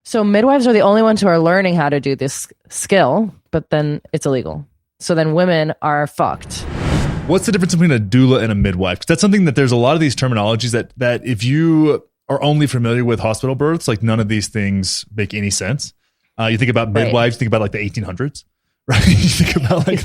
So midwives are the only ones who are learning how to do this skill, but then it's illegal. So then women are fucked. What's the difference between a doula and a midwife? 'Cause that's something that there's a lot of these terminologies that if you are only familiar with hospital births, like none of these things make any sense. You think about midwives, think about like the 1800s, right? You think about like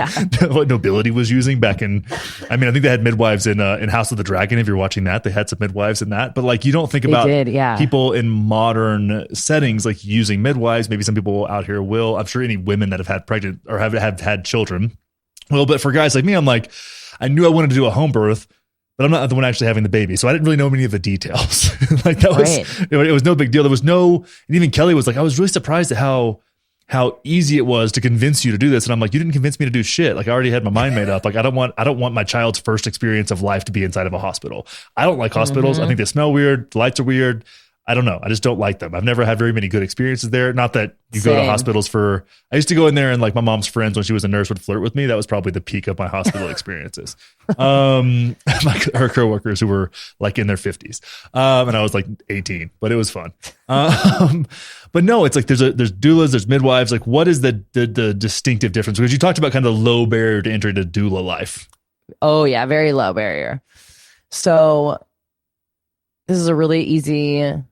what nobility was using back in. I mean, I think they had midwives in House of the Dragon. If you're watching that, they had some midwives in that. But like, you don't think about people in modern settings like using midwives. Maybe some people out here will. I'm sure any women that have had pregnant or have had children will. But for guys like me, I'm like, I knew I wanted to do a home birth, but I'm not the one actually having the baby. So I didn't really know many of the details. Like that was, it was no big deal. There was no, and even Kelly was like, I was really surprised at how easy it was to convince you to do this. And I'm like, you didn't convince me to do shit. Like I already had my mind made up. Like I don't want my child's first experience of life to be inside of a hospital. I don't like hospitals. I think they smell weird. The lights are weird. I don't know. I just don't like them. I've never had very many good experiences there. Not that you go to hospitals I used to go in there and like my mom's friends, when she was a nurse, would flirt with me. That was probably the peak of my hospital experiences. Her coworkers who were like in their 50s. And I was like 18, but it was fun. But no, it's like there's doulas, there's midwives. Like what is the distinctive difference? Because you talked about kind of the low barrier to entry to doula life. Oh yeah. Very low barrier. So this is a really easy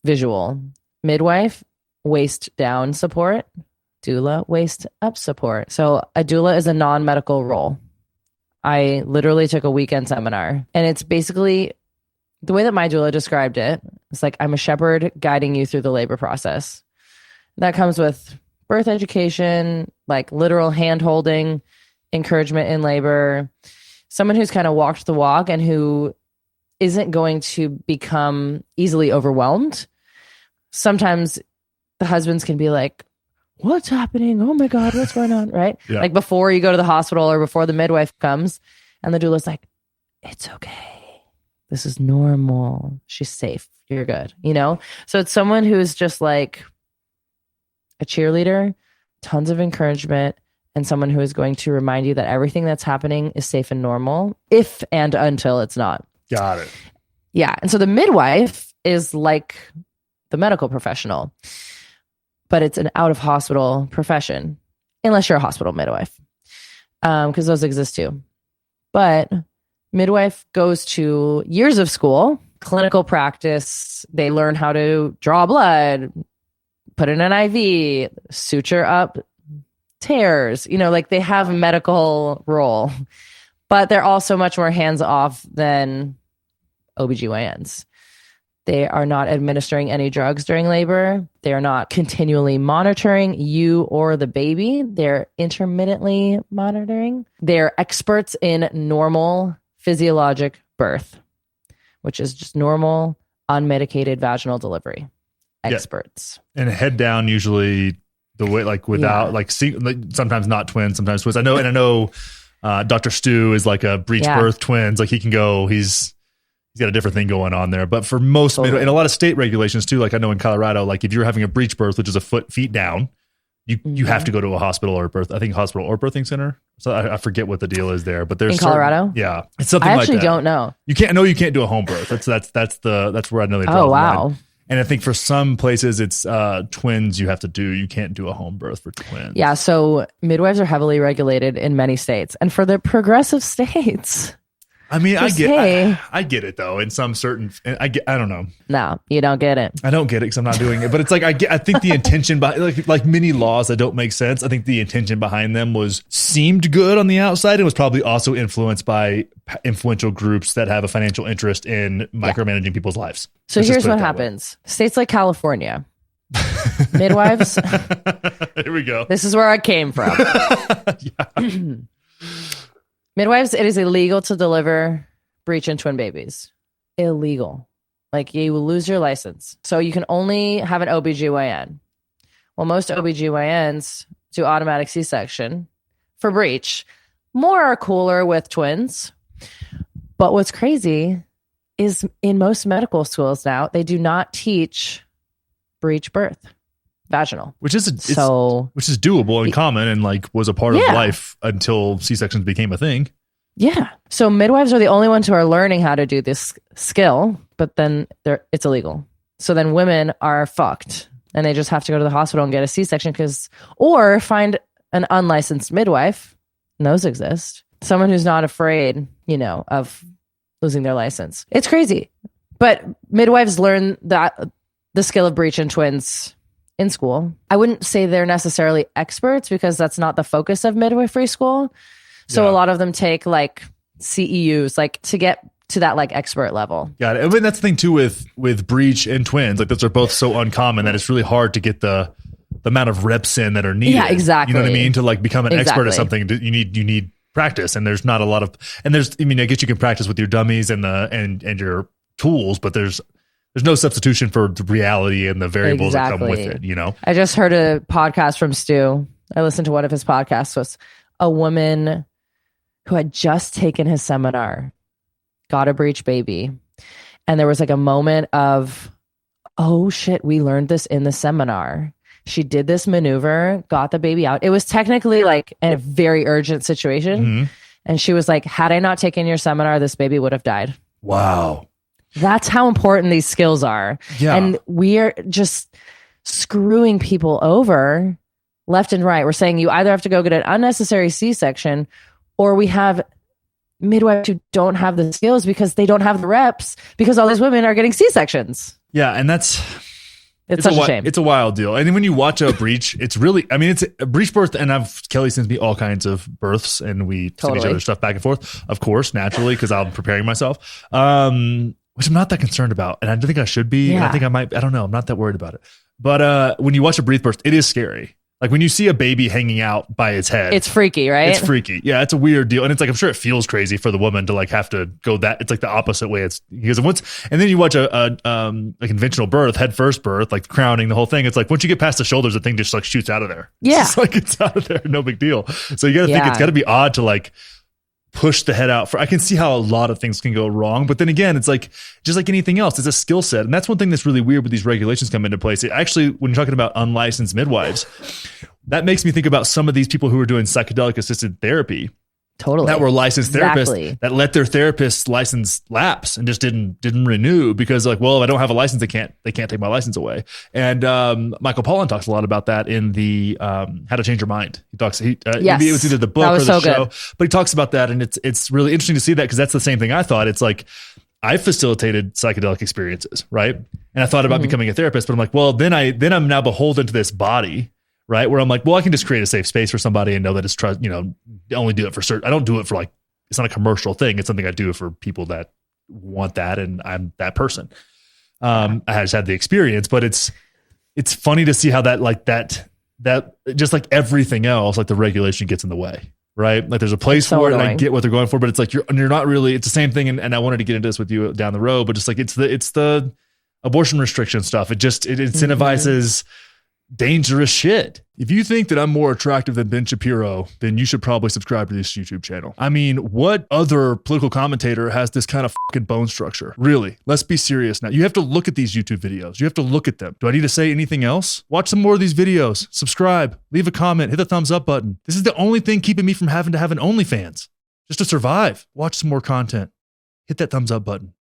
visual. Midwife, waist down support. Doula, waist up support. So a doula is a non-medical role. I literally took a weekend seminar, and it's basically the way that my doula described it. It's like, I'm a shepherd guiding you through the labor process. That comes with birth education, like literal hand holding, encouragement in labor, someone who's kind of walked the walk and who isn't going to become easily overwhelmed. Sometimes the husbands can be like, what's happening? Oh my God, what's going on? Right? Yeah. Like before you go to the hospital or before the midwife comes, and the doula's like, it's okay. This is normal. She's safe. You're good. You know? So it's someone who's just like a cheerleader, tons of encouragement, and someone who is going to remind you that everything that's happening is safe and normal, if and until it's not. Got it. Yeah. And so the midwife is like the medical professional, but it's an out of hospital profession, unless you're a hospital midwife, because those exist too. But midwife goes to years of school, clinical practice. They learn how to draw blood, put in an IV, suture up tears, like they have a medical role, but they're also much more hands off than OBGYNs. They are not administering any drugs during labor. They are not continually monitoring you or the baby. They're intermittently monitoring. They're experts in normal physiologic birth, which is just normal, unmedicated vaginal delivery. Experts. Yeah. And head down usually the way, like without, like sometimes not twins, sometimes twins. I know Dr. Stu is like a breech birth twins. Like he can go, he's got a different thing going on there. But for most, and a lot of state regulations too, like I know in Colorado, like if you're having a breech birth, which is a feet down, you have to go to a hospital or hospital or birthing center. So I forget what the deal is there, but there's in Colorado. Yeah. It's something like that. I actually don't know. You can't do a home birth. That's where I know they draw the line. And I think for some places it's twins you have to do. You can't do a home birth for twins. Yeah. So midwives are heavily regulated in many states, and for the progressive states, I mean, I get it though. In some certain, I don't know. No, you don't get it. I don't get it because I'm not doing it. But it's like I think the intention behind like many laws that don't make sense. I think the intention behind them seemed good on the outside and was probably also influenced by influential groups that have a financial interest in micromanaging people's lives. So here's what happens: states like California, midwives. Here we go. This is where I came from. Midwives, it is illegal to deliver breech and twin babies. Illegal. Like you will lose your license. So you can only have an OBGYN. Well, most OBGYNs do automatic C-section for breech. More are cooler with twins. But what's crazy is in most medical schools now, they do not teach breech birth. Vaginal, which is doable and common and like was a part of life until C-sections became a thing. Yeah. So midwives are the only ones who are learning how to do this skill, but then it's illegal. So then women are fucked. and they just have to go to the hospital and get a C-section or find an unlicensed midwife, and those exist. Someone who's not afraid, of losing their license. It's crazy. But midwives learn the skill of breech in twins in school. I wouldn't say they're necessarily experts because that's not the focus of midwifery school. So a lot of them take like CEUs, like to get to that like expert level. Got it. I mean, that's the thing too with breech and twins. Like those are both so uncommon that it's really hard to get the amount of reps in that are needed. Yeah, exactly. You know what I mean? To like become an expert at something, you need practice, and there's not a lot of. And I guess you can practice with your dummies and your tools, but there's no substitution for the reality and the variables that come with it. I just heard a podcast from Stu. I listened to one of his podcasts. Was a woman who had just taken his seminar, got a breech baby, and there was like a moment of, oh shit, we learned this in the seminar. She did this maneuver, got the baby out. It was technically like a very urgent situation. Mm-hmm. And she was like, had I not taken your seminar, this baby would have died. Wow. That's how important these skills are. Yeah. And we are just screwing people over left and right. We're saying you either have to go get an unnecessary C-section, or we have midwives who don't have the skills because they don't have the reps, because all these women are getting C-sections. Yeah. And it's such a shame. It's a wild deal. And then when you watch a breech, it's really, I mean, it's a breech birth, and Kelly sends me all kinds of births, and we send each other stuff back and forth, of course, naturally, because I'm preparing myself, which I'm not that concerned about. And I don't think I should be. Yeah. And I think I don't know. I'm not that worried about it. But when you watch a breech birth, it is scary. Like when you see a baby hanging out by its head, it's freaky, right? It's freaky. Yeah, it's a weird deal. And it's like, I'm sure it feels crazy for the woman to like have to go that. It's like the opposite way. It's because and then you watch a conventional birth, head first birth, like crowning, the whole thing. It's like once you get past the shoulders, the thing just like shoots out of there. Yeah. It's like it's out of there. No big deal. So you got to think it's got to be odd to like push the head out. I can see how a lot of things can go wrong, but then again, it's like just like anything else, it's a skill set, and that's one thing that's really weird when these regulations come into place. It actually, when you're talking about unlicensed midwives, that makes me think about some of these people who are doing psychedelic assisted therapy. Totally. That were licensed therapists that let their therapist's license lapse and just didn't renew because like, well, if I don't have a license, they can't take my license away. And Michael Pollan talks a lot about that in the How to Change Your Mind. He talks it was either the book or the show, but he talks about that, and it's really interesting to see that because that's the same thing I thought. It's like I facilitated psychedelic experiences, right? And I thought about becoming a therapist, but I'm like, well, then I'm now beholden to this body. Right. Where I'm like, well, I can just create a safe space for somebody and know that it's only do it for certain. I don't do it for like, it's not a commercial thing. It's something I do for people that want that. And I'm that person. I just had the experience, but it's funny to see how that just like everything else, like the regulation gets in the way. Right. Like there's a place for it, and I get what they're going for, but it's like, you're not really, it's the same thing. And I wanted to get into this with you down the road, but just like, it's the abortion restriction stuff. It incentivizes dangerous shit. If you think that I'm more attractive than Ben Shapiro, then you should probably subscribe to this YouTube channel. I mean, what other political commentator has this kind of fucking bone structure? Really, let's be serious now. You have to look at these YouTube videos. You have to look at them. Do I need to say anything else? Watch some more of these videos. Subscribe, leave a comment, hit the thumbs up button. This is the only thing keeping me from having to have an OnlyFans. Just to survive. Watch some more content. Hit that thumbs up button.